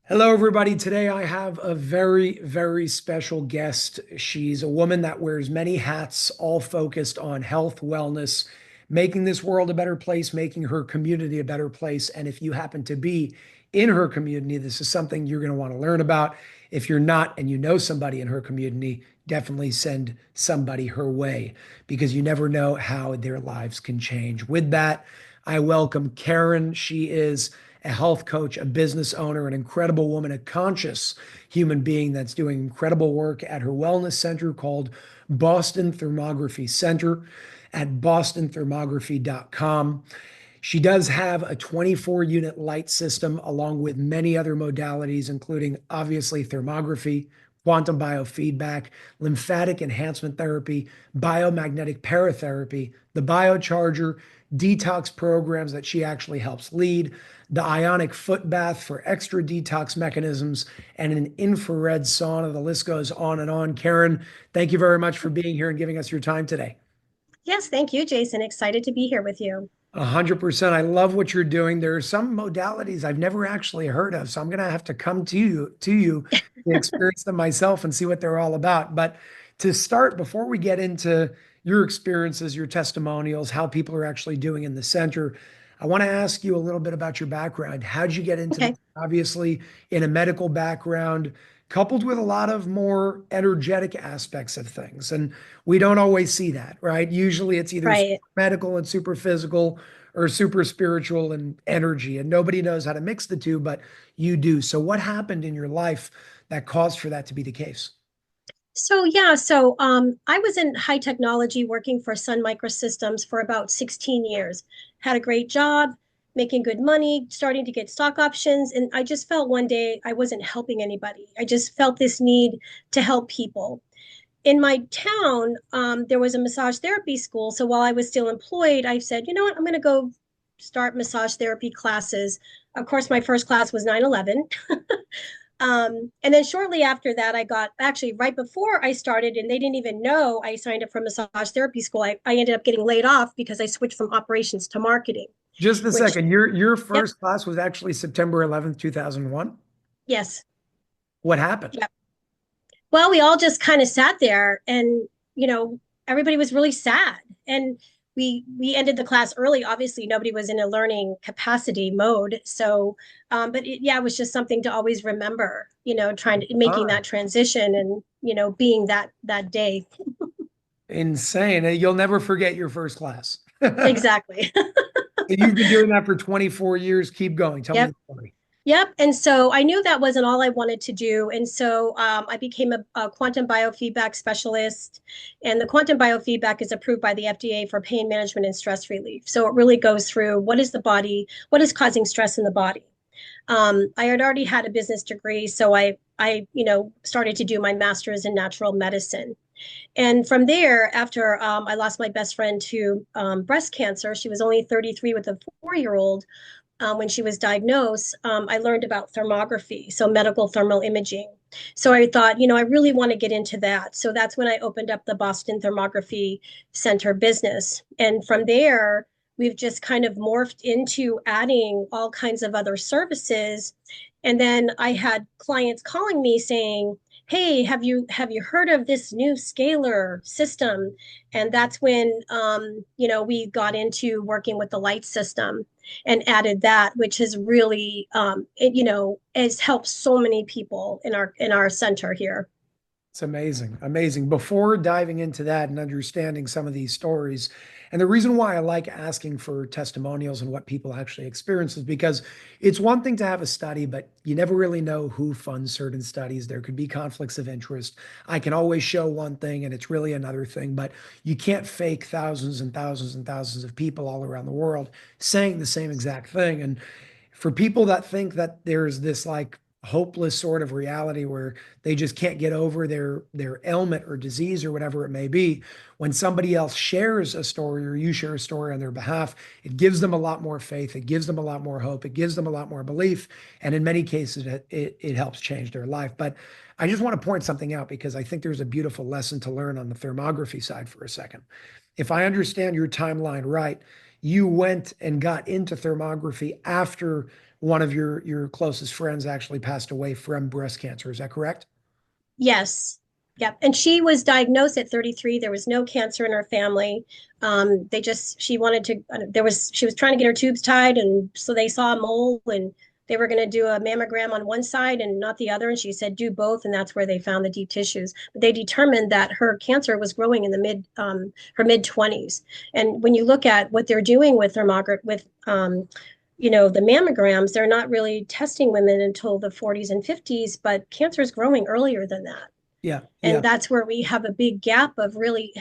Hello, everybody. Today I have a very, very special guest. She's a woman that wears many hats, all focused on health, wellness, making this world a better place, making her community a better place. And if you happen to be in her community, this is something you're going to want to learn about. If you're not and you know somebody in her community, definitely send somebody her way because you never know how their lives can change. With that, I welcome Karen. She is a health coach, a business owner, an incredible woman, a conscious human being that's doing incredible work at her wellness center called Boston Thermography Center at bostonthermography.com. She does have a 24 unit light system along with many other modalities, including obviously thermography, quantum biofeedback, lymphatic enhancement therapy, biomagnetic paratherapy, the biocharger, detox programs that she actually helps lead, the ionic foot bath for extra detox mechanisms, and an infrared sauna. The list goes on and on. Karen, thank you very much for being here and giving us your time today. Yes, thank you, Jason. Excited to be here with you. 100%. I love what you're doing. There are some modalities I've never actually heard of, so I'm going to have to come to you to experience them myself and see what they're all about. But to start, before we get into your experiences, your testimonials, how people are actually doing in the center, I want to ask you a little bit about your background. How'd you get into this? Okay. Obviously, in a medical background, coupled with a lot of more energetic aspects of things. And we don't always see that, right? Usually it's either Right. medical and super physical or super spiritual and energy. And nobody knows how to mix the two, but you do. So what happened in your life that caused for that to be the case? I was in high technology working for Sun Microsystems for about 16 years. Had a great job, making good money, starting to get stock options, and I just felt one day I wasn't helping anybody. I just felt this need to help people. In my town, there was a massage therapy school. So while I was still employed, I said, you know what, I'm going to go start massage therapy classes. Of course, my first class was 9/11. And then shortly after that, I got actually right before I started, and they didn't even know I signed up for massage therapy school. I ended up getting laid off because I switched from operations to marketing, Just a which, second. Your yep, first class was actually September 11th, 2001. yes, What happened? yep. Well, we all just kind of sat there and, you know, everybody was really sad. And we ended the class early. Obviously, nobody was in a learning capacity mode. Yeah, it was just something to always remember, trying to making Ah, that transition and, being that day. insane. You'll never forget your first class. Exactly. So you've been doing that for 24 years. Keep going. Tell me Yep. the story. Yep. And so I knew that wasn't all I wanted to do. And so I became a quantum biofeedback specialist. And the quantum biofeedback is approved by the FDA for pain management and stress relief. So it really goes through what is the body, what is causing stress in the body. I had already had a business degree, so I started to do my master's in natural medicine. And from there, after I lost my best friend to breast cancer, she was only 33 with a 4 year old when she was diagnosed, I learned about thermography, so medical thermal imaging. So I thought, I really want to get into that. So that's when I opened up the Boston Thermography Center business. And from there, we've just kind of morphed into adding all kinds of other services. And then I had clients calling me saying, "Hey, have you heard of this new scalar system?" And that's when we got into working with the light system and added that, which has really has helped so many people in our center here. It's amazing, amazing. Before diving into that and understanding some of these stories, and the reason why I like asking for testimonials and what people actually experience is because it's one thing to have a study, but you never really know who funds certain studies. There could be conflicts of interest. I can always show one thing and it's really another thing, but you can't fake thousands and thousands and thousands of people all around the world saying the same exact thing. And for people that think that there's this like hopeless sort of reality where they just can't get over their ailment or disease or whatever it may be, when somebody else shares a story or you share a story on their behalf, it gives them a lot more faith, it gives them a lot more hope, it gives them a lot more belief, and in many cases it helps change their life. But I just want to point something out because I think there's a beautiful lesson to learn on the thermography side for a second. If I understand your timeline right, you went and got into thermography after one of your closest friends actually passed away from breast cancer. Is that correct? Yes. Yep. And she was diagnosed at 33. There was no cancer in her family. She wanted to, she was trying to get her tubes tied. And so they saw a mole and they were going to do a mammogram on one side and not the other. And she said, do both. And that's where they found the deep tissues. But they determined that her cancer was growing in her mid 20s. And when you look at what they're doing with the mammograms, they're not really testing women until the 40s and 50s, but cancer is growing earlier than that. Yeah, And yeah, that's where we have a big gap of really,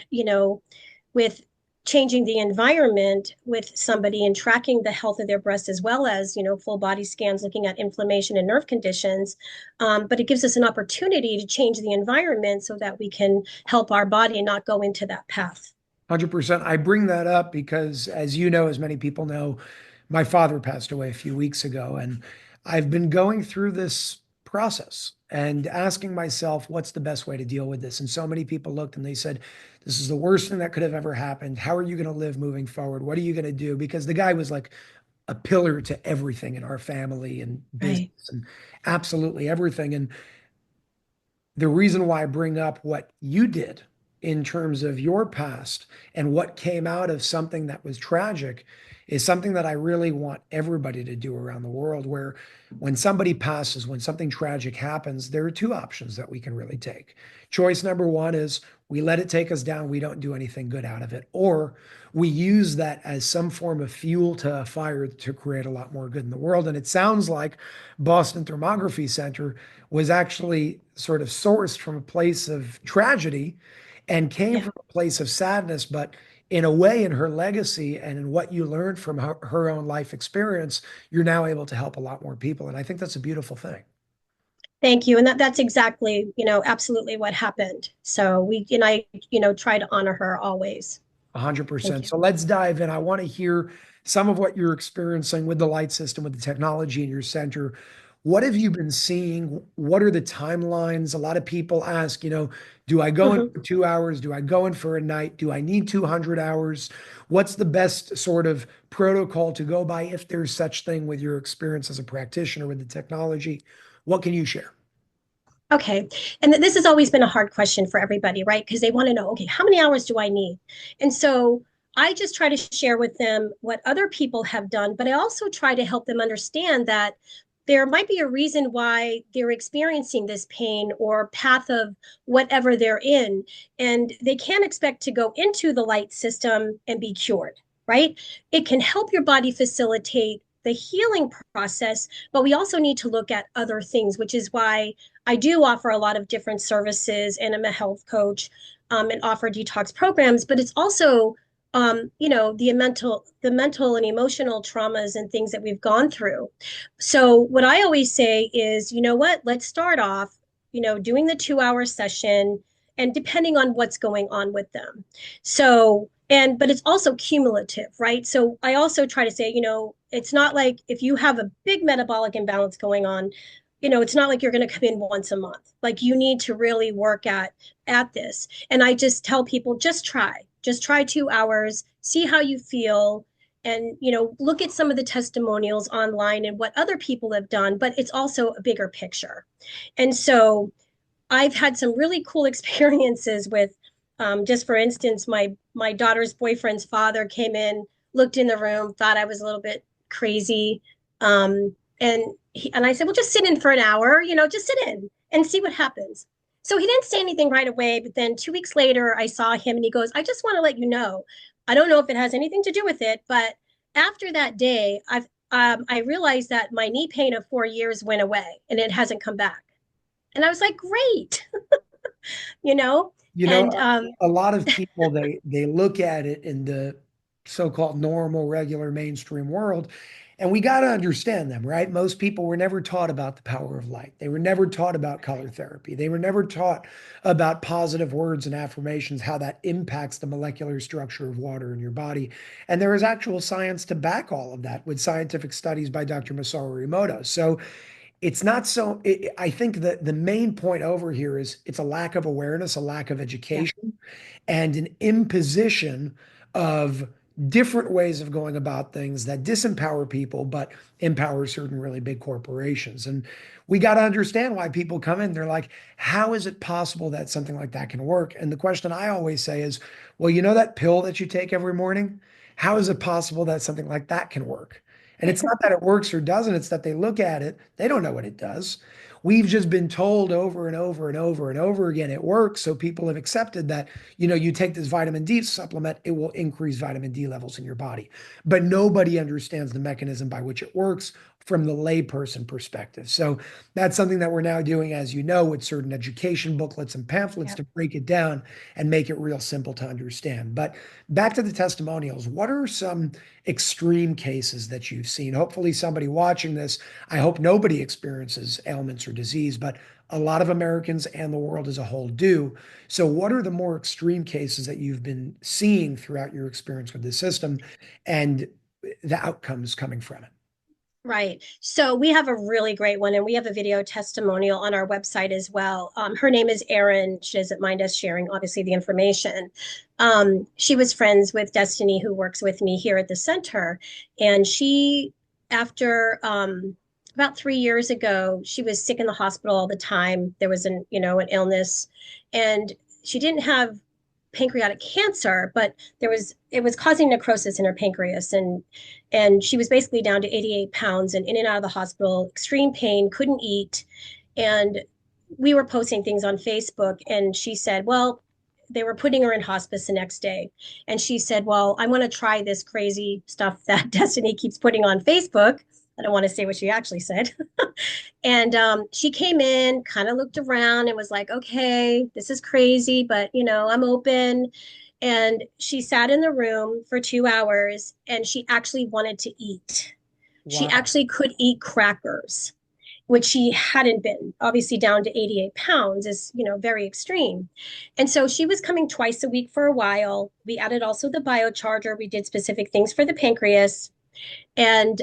with changing the environment with somebody and tracking the health of their breast as well as, full body scans looking at inflammation and nerve conditions. But it gives us an opportunity to change the environment so that we can help our body and not go into that path. 100%. I bring that up because, as you know, as many people know, my father passed away a few weeks ago, and I've been going through this process and asking myself, what's the best way to deal with this? And so many people looked and they said, this is the worst thing that could have ever happened. How are you going to live moving forward? What are you going to do? Because the guy was like a pillar to everything in our family and Right. business and absolutely everything. And the reason why I bring up what you did in terms of your past and what came out of something that was tragic is something that I really want everybody to do around the world. Where when somebody passes, when something tragic happens, there are two options that we can really take. Choice number one is we let it take us down, we don't do anything good out of it, or we use that as some form of fuel to a fire to create a lot more good in the world. And it sounds like Boston Thermography Center was actually sort of sourced from a place of tragedy and came Yeah. from a place of sadness. But in a way, in her legacy and in what you learned from her own life experience, you're now able to help a lot more people. And I think that's a beautiful thing. Thank you. And that's exactly, absolutely what happened. So I, try to honor her always. Thank 100%. you. So let's dive in. I want to hear some of what you're experiencing with the light system, with the technology in your center. What have you been seeing? What are the timelines? A lot of people ask, do I go in Mhm. for 2 hours? Do I go in for a night? Do I need 200 hours? What's the best sort of protocol to go by if there's such thing with your experience as a practitioner with the technology? What can you share? Okay. And this has always been a hard question for everybody, right? Because they want to know, okay, how many hours do I need? And so I just try to share with them what other people have done, but I also try to help them understand that there might be a reason why they're experiencing this pain or path of whatever they're in. And they can't expect to go into the light system and be cured, right? It can help your body facilitate the healing process, but we also need to look at other things, which is why I do offer a lot of different services and I'm a health coach, and offer detox programs, but it's also the mental and emotional traumas and things that we've gone through. So what I always say is, you know what, let's start off, doing the 2 hour session and depending on what's going on with them. But it's also cumulative, right? So I also try to say, it's not like if you have a big metabolic imbalance going on, it's not like you're going to come in once a month. Like you need to really work at this. And I just tell people just try 2 hours, see how you feel, and look at some of the testimonials online and what other people have done, but it's also a bigger picture. And so I've had some really cool experiences with, just for instance, my daughter's boyfriend's father came in, looked in the room, thought I was a little bit crazy, and I said, well, just sit in for an hour, just sit in and see what happens. So he didn't say anything right away, but then 2 weeks later, I saw him and he goes, I just want to let you know, I don't know if it has anything to do with it, but after that day, I realized that my knee pain of 4 years went away and it hasn't come back. And I was like, great, you know? You know, And a lot of people they look at it in the so-called normal, regular, mainstream world, and we got to understand them, right? Most people were never taught about the power of light. They were never taught about color therapy. They were never taught about positive words and affirmations, how that impacts the molecular structure of water in your body. And there is actual science to back all of that with scientific studies by Dr. Masaru Emoto. So it's not so I think that the main point over here is it's a lack of awareness, a lack of yeah, education, and an imposition of different ways of going about things that disempower people, but empower certain really big corporations. And we got to understand why people come in. They're like, how is it possible that something like that can work? And the question I always say is, well, you know that pill that you take every morning? How is it possible that something like that can work? And it's not that it works or doesn't, it's that they look at it, they don't know what it does. We've just been told over and over and over and over again it works. So people have accepted that, you take this vitamin D supplement, it will increase vitamin D levels in your body. But nobody understands the mechanism by which it works from the layperson perspective. So that's something that we're now doing, as you know, with certain education booklets and pamphlets Yep. to break it down and make it real simple to understand. But back to the testimonials, what are some extreme cases that you've seen? Hopefully, somebody watching this, I hope nobody experiences ailments or disease, but a lot of Americans and the world as a whole do. So, what are the more extreme cases that you've been seeing throughout your experience with the system and the outcomes coming from it? Right. So we have a really great one, and we have a video testimonial on our website as well. Her name is Erin. She doesn't mind us sharing, obviously, the information. She was friends with Destiny, who works with me here at the center. And she, after about 3 years ago, she was sick in the hospital all the time. There was an illness, and she didn't have pancreatic cancer, but it was causing necrosis in her pancreas, and she was basically down to 88 pounds and in and out of the hospital, extreme pain, couldn't eat. And we were posting things on Facebook, and she said, well, they were putting her in hospice the next day. And she said, well, I want to try this crazy stuff that Destiny keeps putting on Facebook. I don't want to say what she actually said. And she came in, kind of looked around and was like, okay, this is crazy, but I'm open. And she sat in the room for 2 hours and she actually wanted to eat. She Wow. actually could eat crackers, which she hadn't been. Obviously, down to 88 pounds is, very extreme. And so she was coming twice a week for a while. We added also the biocharger. We did specific things for the pancreas. And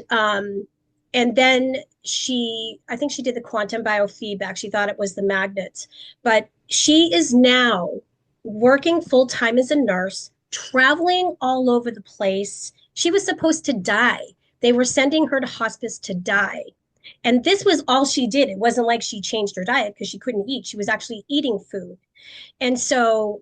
then I think she did the quantum biofeedback. She thought it was the magnets, but she is now working full time as a nurse, traveling all over the place. She was supposed to die. They were sending her to hospice to die. And this was all she did. It wasn't like she changed her diet because she couldn't eat. She was actually eating food. And so,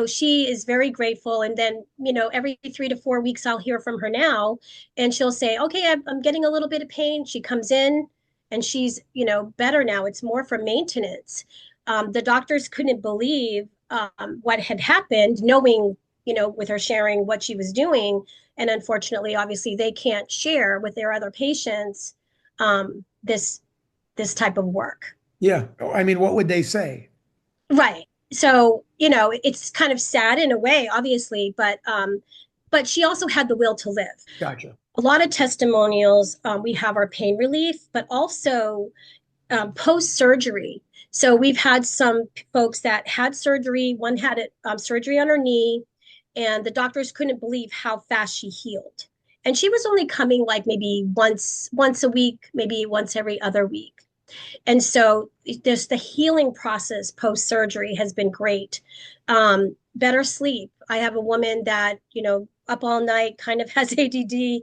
she is very grateful. And then, every 3 to 4 weeks, I'll hear from her now, and she'll say, okay, I'm getting a little bit of pain. She comes in and she's, better now. It's more for maintenance. The doctors couldn't believe what had happened, knowing, with her sharing what she was doing. And unfortunately, obviously, they can't share with their other patients this type of work. Yeah. I mean, what would they say? Right. So, it's kind of sad in a way, obviously, but she also had the will to live. Gotcha. A lot of testimonials, we have our pain relief, but also post surgery. So we've had some folks that had surgery. One had surgery on her knee, and the doctors couldn't believe how fast she healed. And she was only coming like maybe once a week, maybe once every other week. And so there's the healing process post surgery has been great. Better sleep. I have a woman that, up all night, kind of has ADD,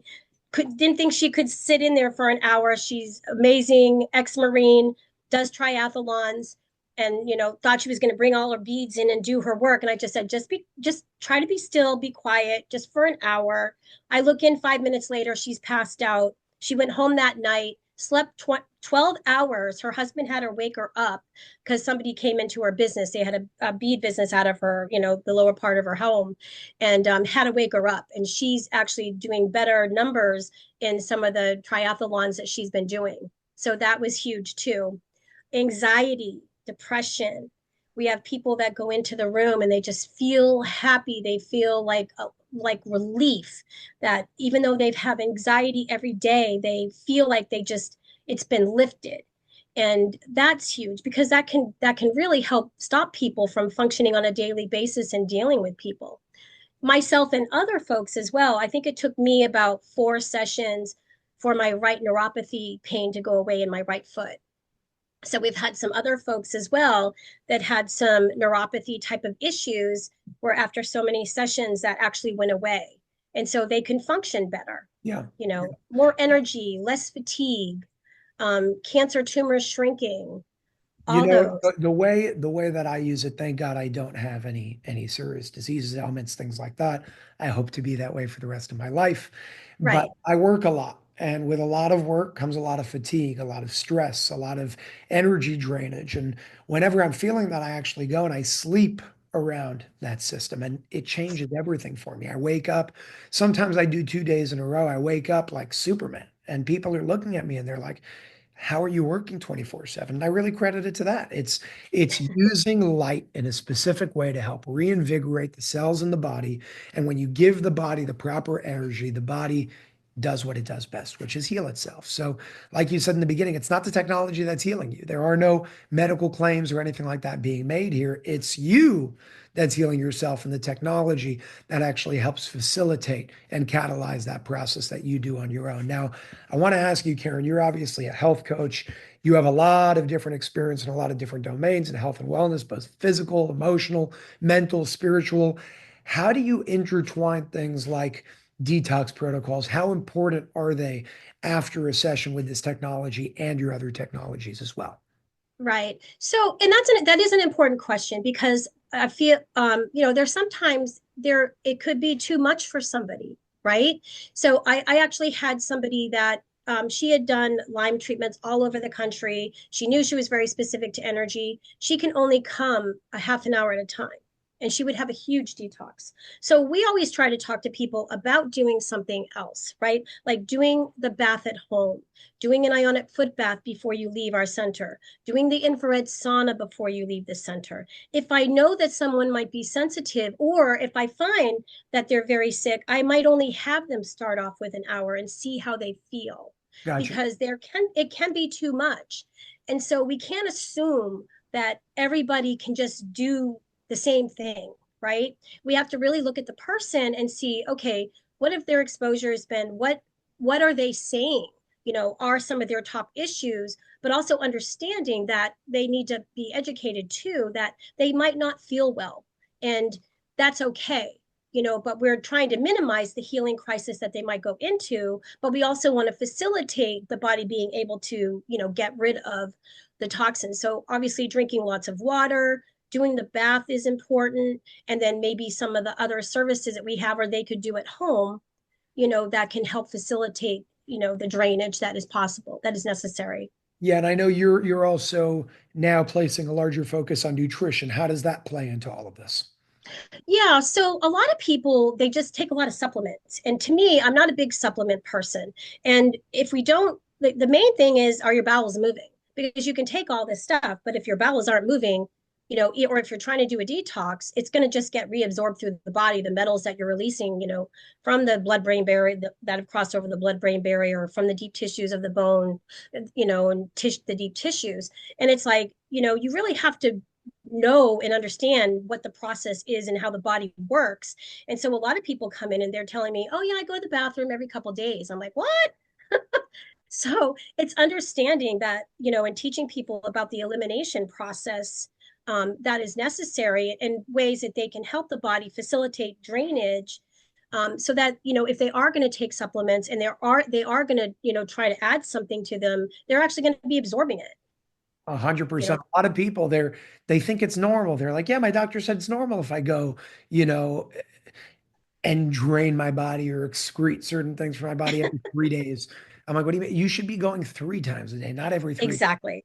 didn't think she could sit in there for an hour. She's amazing, ex-Marine, does triathlons, and thought she was going to bring all her beads in and do her work. And I just said, just try to be still, be quiet, just for an hour. I look in 5 minutes later, she's passed out. She went home that night, slept 12 hours. Her husband had her wake her up because somebody came into her business. They had a bead business out of her, the lower part of her home, and had to wake her up. And she's actually doing better numbers in some of the triathlons that she's been doing. So that was huge too. Anxiety, depression. We have people that go into the room and they just feel happy. They feel like relief, that even though they've had anxiety every day, they feel like it's been lifted. And that's huge because that can really help stop people from functioning on a daily basis and dealing with people. Myself and other folks as well. I think it took me about 4 sessions for my right neuropathy pain to go away in my right foot. So we've had some other folks as well that had some neuropathy type of issues where after so many sessions that actually went away. And so they can function better, Yeah. more energy, less fatigue, cancer tumors shrinking, You all know, those. the way that I use it, thank God I don't have any serious diseases, ailments, things like that. I hope to be that way for the rest of my life. But Right, I work a lot, and with a lot of work comes a lot of fatigue, a lot of stress, a lot of energy drainage. And whenever I'm feeling that, I actually go and I sleep around that system, and it changes everything for me. I wake up, sometimes I do 2 days in a row. I wake up like Superman, and people are looking at me and they're like, how are you working 24/7? And I really credit it to that. It's using light in a specific way to help reinvigorate the cells in the body. And when you give the body the proper energy, the body does what it does best, which is heal itself. So, like you said in the beginning, it's not the technology that's healing you. There are no medical claims or anything like that being made here. It's you that's healing yourself and the technology that actually helps facilitate and catalyze that process that you do on your own. Now, I want to ask you, Karen, you're obviously a health coach. You have a lot of different experience in a lot of different domains in health and wellness, both physical, emotional, mental, spiritual. How do you intertwine things like detox protocols? How important are they after a session with this technology and your other technologies as well? right. So, and that is an important question because I feel, there's sometimes it could be too much for somebody, right? So I actually had somebody that she had done Lyme treatments all over the country. She knew she was very specific to energy. She can only come a half an hour at a time, and she would have a huge detox. So we always try to talk to people about doing something else, right? Like doing the bath at home, doing an ionic foot bath before you leave our center, doing the infrared sauna before you leave the center. If I know that someone might be sensitive, or if I find that they're very sick, I might only have them start off with an hour and see how they feel, Gotcha. because it can be too much. And so we can't assume that everybody can just do the same thing, right? We have to really look at the person and see, okay, what if their exposure has been, what are they saying? Are some of their top issues, but also understanding that they need to be educated too, that they might not feel well. And that's okay. But we're trying to minimize the healing crisis that they might go into, but we also want to facilitate the body being able to, get rid of the toxins. So obviously drinking lots of water, doing the bath is important, and then maybe some of the other services that we have or they could do at home, that can help facilitate, the drainage that is possible, that is necessary. Yeah, and I know you're also now placing a larger focus on nutrition. How does that play into all of this? Yeah, so a lot of people, they just take a lot of supplements. And to me, I'm not a big supplement person. And if we don't, the main thing is, are your bowels moving? Because you can take all this stuff, but if your bowels aren't moving, or if you're trying to do a detox, it's going to just get reabsorbed through the body, the metals that you're releasing, from the blood-brain barrier that have crossed over the blood-brain barrier, from the deep tissues of the bone, and the deep tissues. And it's like, you really have to know and understand what the process is and how the body works. And so a lot of people come in and they're telling me, "Oh yeah, I go to the bathroom every couple of days." I'm like, "What?" So it's understanding that, and teaching people about the elimination process, that is necessary, and ways that they can help the body facilitate drainage, so that, if they are going to take supplements and they are going to, try to add something to them, they're actually going to be absorbing it. A hundred You percent. know, A lot of people they think it's normal. They're like, yeah, my doctor said it's normal if I go, you know, and drain my body or excrete certain things from my body every 3 days. I'm like, what do you mean? You should be going 3 times a day, not every three. exactly,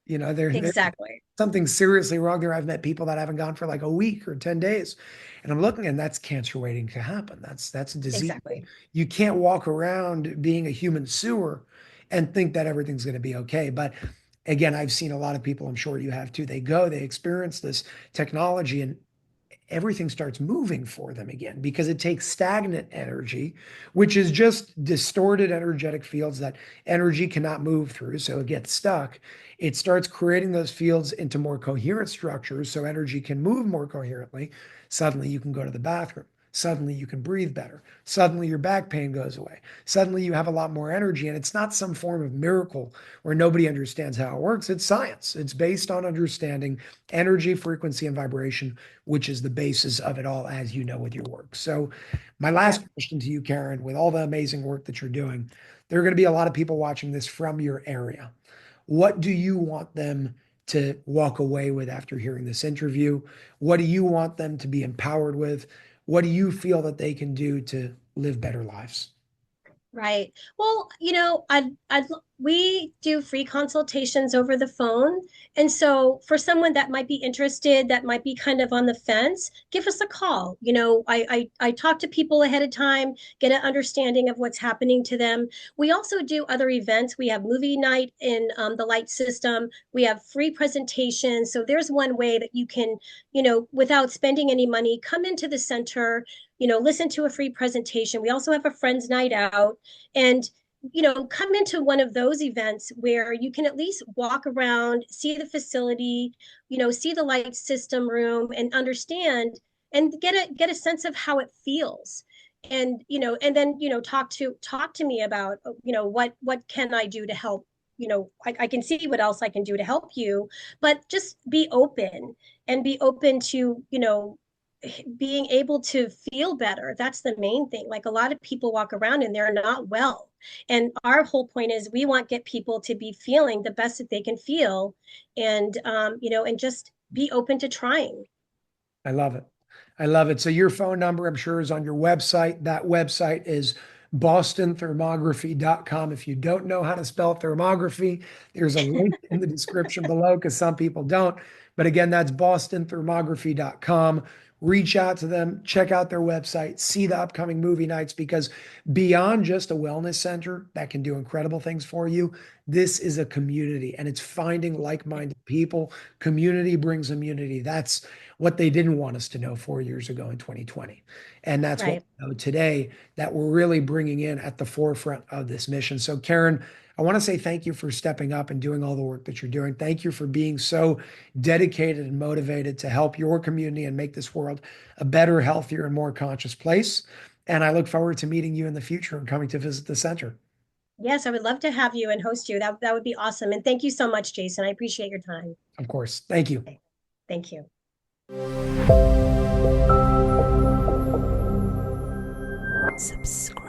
There's exactly, something seriously wrong there. I've met people that haven't gone for like a week or 10 days. And I'm looking, and that's cancer waiting to happen. That's a disease. exactly. You can't walk around being a human sewer and think that everything's going to be okay. But again, I've seen a lot of people, I'm sure you have too. They go, they experience this technology, and everything starts moving for them again because it takes stagnant energy, which is just distorted energetic fields that energy cannot move through. So it gets stuck. It starts creating those fields into more coherent structures so energy can move more coherently. Suddenly you can go to the bathroom. Suddenly you can breathe better. Suddenly your back pain goes away. Suddenly you have a lot more energy. And it's not some form of miracle where nobody understands how it works. It's science. It's based on understanding energy, frequency, and vibration, which is the basis of it all, as you know, with your work. So, my Yeah. last question to you, Karen, with all the amazing work that you're doing, there are going to be a lot of people watching this from your area. What do you want them to walk away with after hearing this interview? What do you want them to be empowered with? What do you feel that they can do to live better lives? Right. Well, we do free consultations over the phone. And so for someone that might be interested, that might be kind of on the fence, give us a call. I talk to people ahead of time, get an understanding of what's happening to them. We also do other events. We have movie night in the light system. We have free presentations. So there's one way that you can, without spending any money, come into the center, listen to a free presentation. We also have a friends night out, and come into one of those events where you can at least walk around, see the facility, see the light system room, and understand and get a sense of how it feels. And and then talk to me about what can I do to help. I can see what else I can do to help you, but just be open and be open to being able to feel better. That's the main thing. Like, a lot of people walk around and they're not well. And our whole point is we want get people to be feeling the best that they can feel, and and just be open to trying. I love it. I love it. So your phone number, I'm sure, is on your website. That website is bostonthermography.com. If you don't know how to spell thermography, there's a link in the description below because some people don't. But again, that's bostonthermography.com. Reach out to them, check out their website, see the upcoming movie nights, because beyond just a wellness center that can do incredible things for you, this is a community and it's finding like-minded people. Community brings immunity. That's what they didn't want us to know 4 years ago in 2020. And that's what Right. we know today that we're really bringing in at the forefront of this mission. So, Karen, I want to say thank you for stepping up and doing all the work that you're doing. Thank you for being so dedicated and motivated to help your community and make this world a better, healthier, and more conscious place. And I look forward to meeting you in the future and coming to visit the center. Yes, I would love to have you and host you. That would be awesome. And thank you so much, Jason. I appreciate your time. Of course. Thank you. Okay. Thank you. Subscribe.